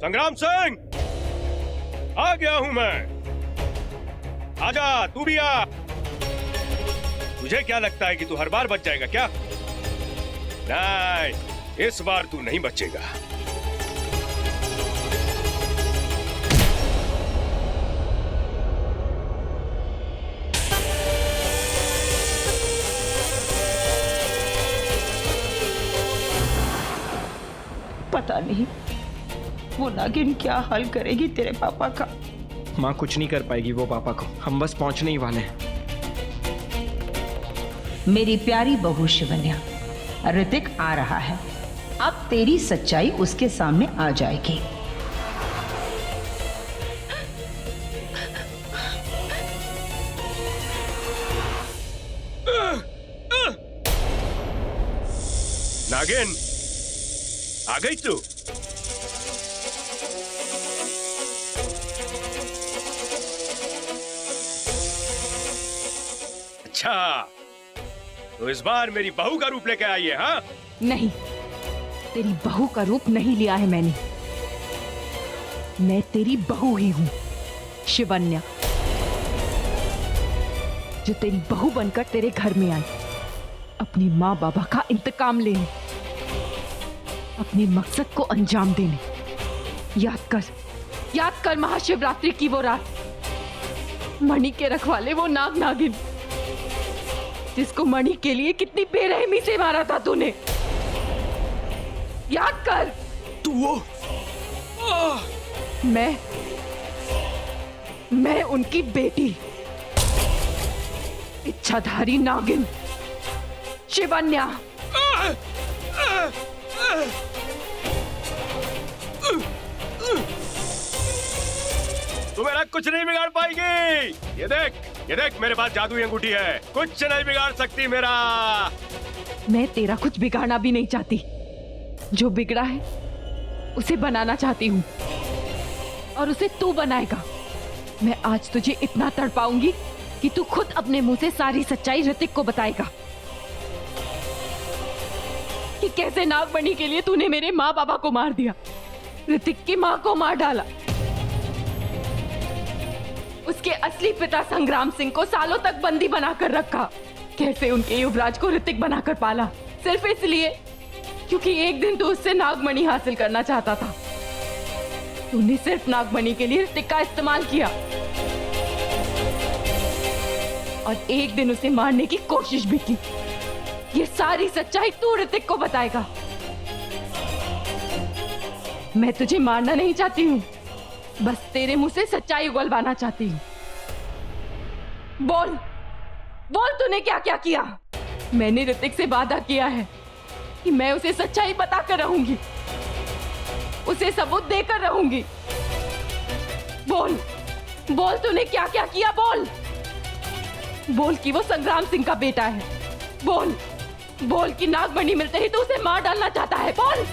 संग्राम सिंह, आ गया हूं मैं। आजा, तू भी आ। तुझे क्या लगता है कि तू हर बार बच जाएगा क्या? नहीं, इस बार तू नहीं बचेगा। पता नहीं वो नागिन क्या हल करेगी तेरे पापा का। माँ कुछ नहीं कर पाएगी वो पापा को, हम बस पहुंचने ही वाले हैं। मेरी प्यारी बहू शिवन्या, ऋतिक आ रहा है। अब तेरी सच्चाई उसके सामने आ जाएगी। नागिन, आ गई तू? अच्छा, तो इस बार मेरी बहू का रूप लेके आई है, हाँ? नहीं, तेरी बहू का रूप नहीं लिया है मैंने। मैं तेरी बहू ही हूं, शिवन्या, जो तेरी बहू बनकर तेरे घर में आई, अपनी माँ बाबा का इंतकाम लेने, अपने मकसद को अंजाम देने। याद कर महाशिवरात्रि की वो रात, मणि के रखवाले वो नाग नागिन, जिसको मणि के लिए कितनी बेरहमी से मारा था तूने। याद कर। तू वो मैं उनकी बेटी, इच्छाधारी नागिन शिवन्या। तू मेरा कुछ नहीं बिगाड़ पाएगी। ये देख मेरे पास जादुई अंगूठी है, कुछ नहीं बिगाड़ सकती मेरा। मैं तेरा कुछ बिगाड़ना भी नहीं चाहती, जो बिगड़ा है उसे बनाना चाहती हूँ, और उसे तू बनाएगा। मैं आज तुझे इतना तड़पाऊंगी कि तू खुद अपने मुंह से सारी सच्चाई ऋतिक को बताएगा कि कैसे नागमणि के लिए तूने मेरे माँ बाबा को मार दिया, ऋतिक की माँ को मार डाला, उसके असली पिता संग्राम सिंह को सालों तक बंदी बनाकर रखा, कैसे उनके युवराज को ऋतिक बनाकर पाला, सिर्फ इसलिए क्योंकि एक दिन तू उससे नागमणि हासिल करना चाहता था। तूने सिर्फ नागमणि के लिए ऋतिक का इस्तेमाल किया और एक दिन उसे मारने की कोशिश भी की। ये सारी सच्चाई तू ऋतिक को बताएगा। मैं तुझे मारना नहीं चाहती हूँ, बस तेरे मुंह से सच्चाई उगलवाना चाहती हूँ। बोल तूने क्या क्या किया? मैंने ऋतिक से वादा किया है कि मैं उसे सच्चाई बताकर रहूंगी, उसे सबूत देकर रहूंगी। बोल तूने क्या क्या किया? बोल कि वो संग्राम सिंह का बेटा है। बोल कि नागमणि मिलते ही तू उसे मार डालना चाहता है। बोल।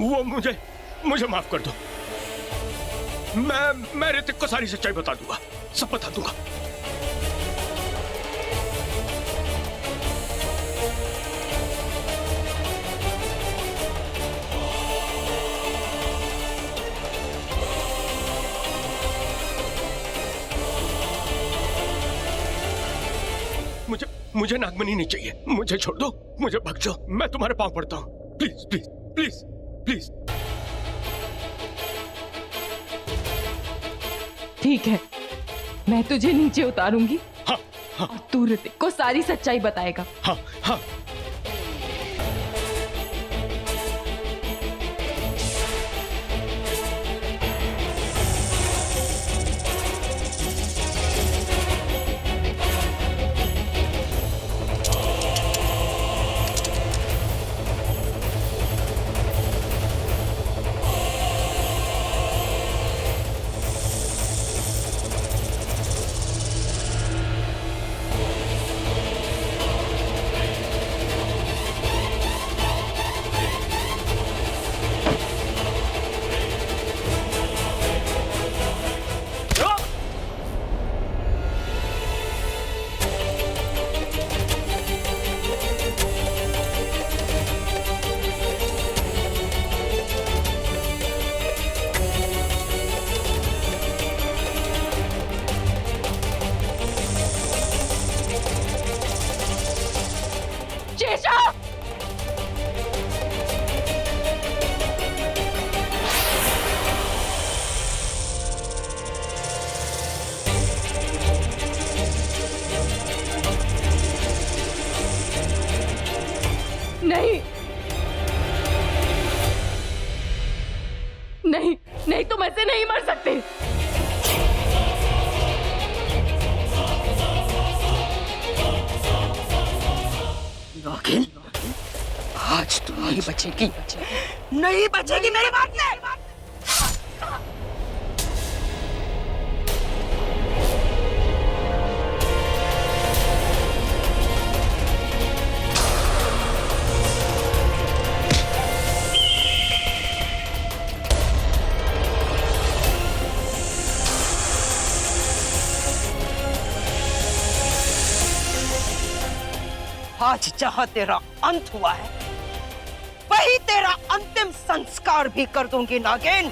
वो मुझे माफ कर दो। मैं ऋतिक को सारी सच्चाई बता दूंगा, सब बता दूंगा। मुझे नागमणि नहीं चाहिए, मुझे छोड़ दो, मुझे भग जाओ, मैं तुम्हारे पांव पड़ता हूं। Please please please please. ठीक है, मैं तुझे नीचे उतारूंगी। हाँ, हाँ। और तू ऋतिक को सारी सच्चाई बताएगा। हाँ, हाँ। नागिन, आज तू नहीं बचेगी, नहीं बचेगी मेरी बात से। आज जहां तेरा अंत हुआ है, वही तेरा अंतिम संस्कार भी कर दूंगी नागिन।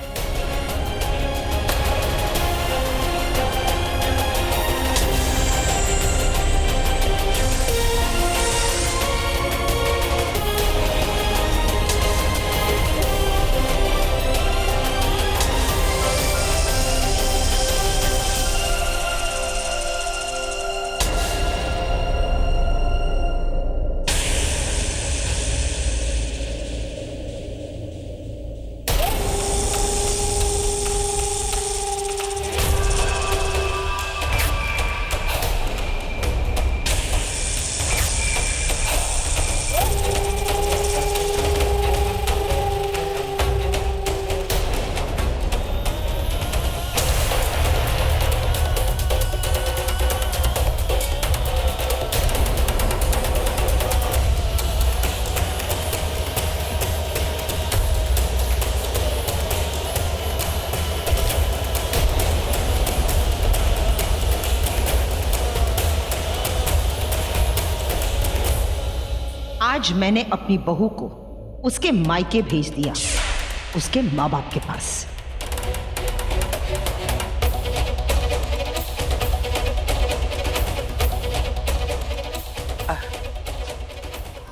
आज मैंने अपनी बहू को उसके मायके भेज दिया, उसके माँ बाप के पास।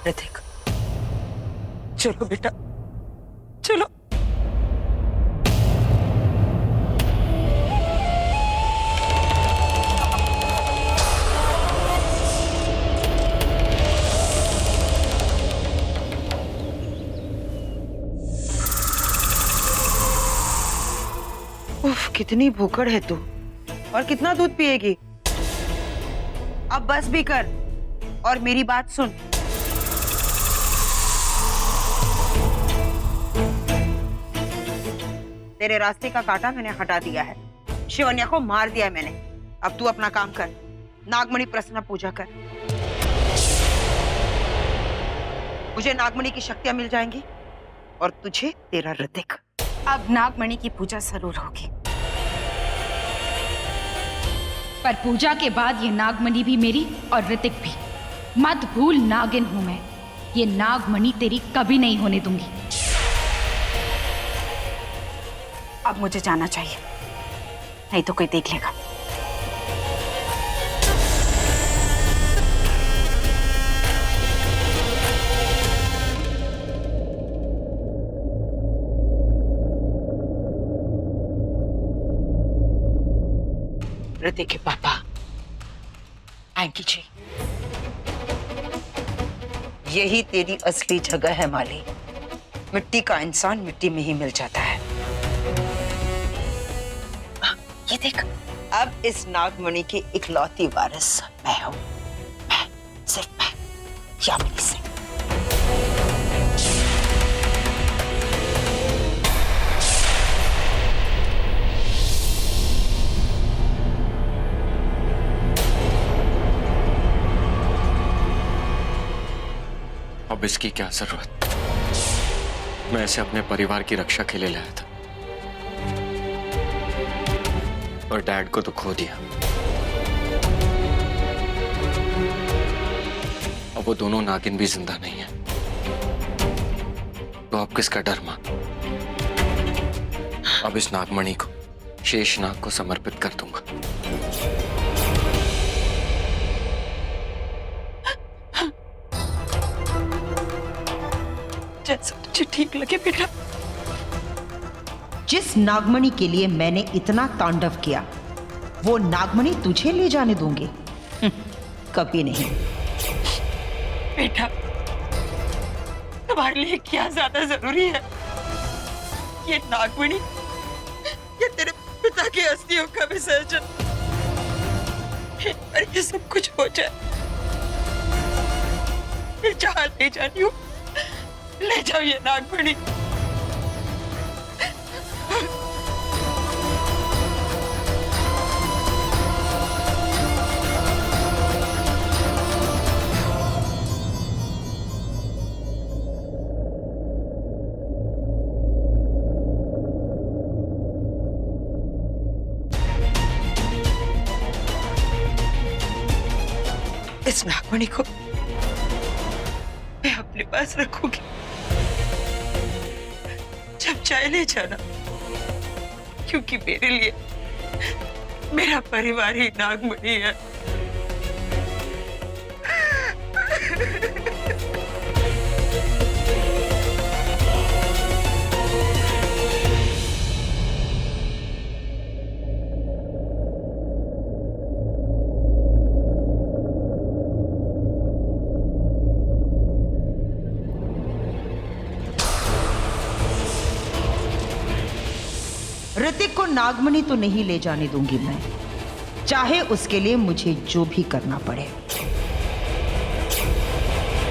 ऋतिक, चलो बेटा, चलो। उफ, कितनी भूखड़ है तू, और कितना दूध पिएगी? अब बस भी कर और मेरी बात सुन। तेरे रास्ते का कांटा मैंने हटा दिया है, शिवन्या को मार दिया है मैंने। अब तू अपना काम कर, नागमणि प्रसन्न पूजा कर। मुझे नागमणि की शक्तियां मिल जाएंगी और तुझे तेरा ऋतिक। अब नागमणि की पूजा जरूर होगी, पर पूजा के बाद ये नागमणि भी मेरी और ऋतिक भी। मत भूल, नागिन हूं मैं। ये नागमणि तेरी कभी नहीं होने दूंगी। अब मुझे जाना चाहिए, नहीं तो कोई देख लेगा। ऋतिक के पापा, आएंगी जी। यही तेरी असली जगह है माली। मिट्टी का इंसान मिट्टी में ही मिल जाता है। ये देख, अब इस नागमणि की इकलौती वारिस मैं हूं। मैं, सिर्फ मैं, यामिनी सिंह। अब इसकी क्या जरूरत? मैं इसे अपने परिवार की रक्षा के लिए लाया था, और डैड को तो खो दिया। अब वो दोनों नागिन भी जिंदा नहीं है, तो अब किसका डर मां? अब इस नागमणि को शेषनाग को समर्पित कर दूंगा। जैसा तुझे ठीक लगे बेटा। जिस नागमणि के लिए मैंने इतना तांडव किया, वो नागमणि तुझे ले जाने दूंगी? कभी नहीं। बेटा, तुम्हारे लिए क्या ज्यादा जरूरी है, ये नागमणि या तेरे पिता की अस्थियों का विसर्जन? और ये सब कुछ हो जाए मैं जहाँ ले जा रही हूँ ले जाओ ये नागमणि। इस नागमणि को मैं अपने पास रखूंगी। जब चाहे ले जाना, क्योंकि मेरे लिए मेरा परिवार ही नागमणि है। ऋतिक को नागमणि तो नहीं ले जाने दूंगी मैं, चाहे उसके लिए मुझे जो भी करना पड़े।